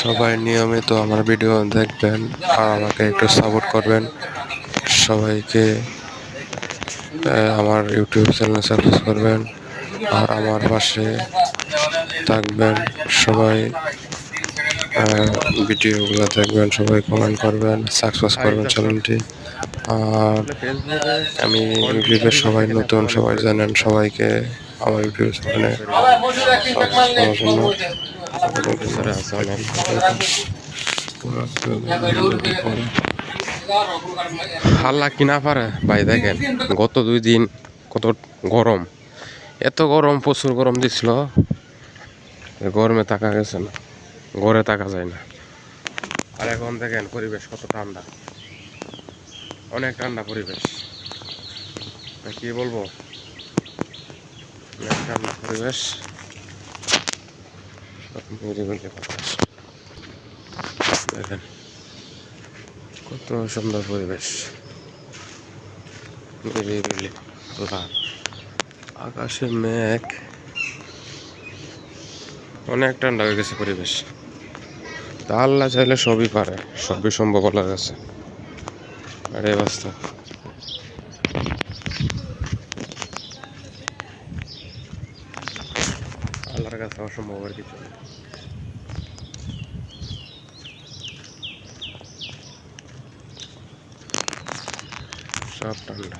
সবাই নিয়মিত আমার ভিডিও দেখবেন আর আমাকে একটু সাপোর্ট করবেন। সবাইকে আমার ইউটিউব চ্যানেল সাবস্ক্রাইব করবেন আর আমার পাশে থাকবেন। সবাই ভিডিওগুলো দেখবেন, সবাই কমেন্ট করবেন, সাবস্ক্রাইব করবেন চ্যানেলটি। আর আমি ইউটিউবে সবাই নতুন, সবাই জানেন, সবাইকে আমার ইউটিউব চ্যানেলে হাল্লা কিনা পারে ভাই। দেখেন গত 2 দিন কত গরম, এত গরম, প্রচুর গরম দিছিল। গরমে থাকা গেছে না, ঘরে থাকা যায় না। আর এখন দেখেন পরিবেশ কত ঠান্ডা, অনেক ঠান্ডা পরিবেশ। কি বলবো, অনেক ঠান্ডা পরিবেশ। দেখেন কত সুন্দর পরিবেশ, নিরিবিলি, আকাশে মেঘ, অনেক ঠান্ডা হয়ে গেছে পরিবেশ। তা আল্লাহ চাইলে সবই পারে, সবই সম্ভব আল্লাহর কাছে। আরে বাস্তব আল্লাহর কাছে অসম্ভব আর কিছু নেই। সব ঠান্ডা।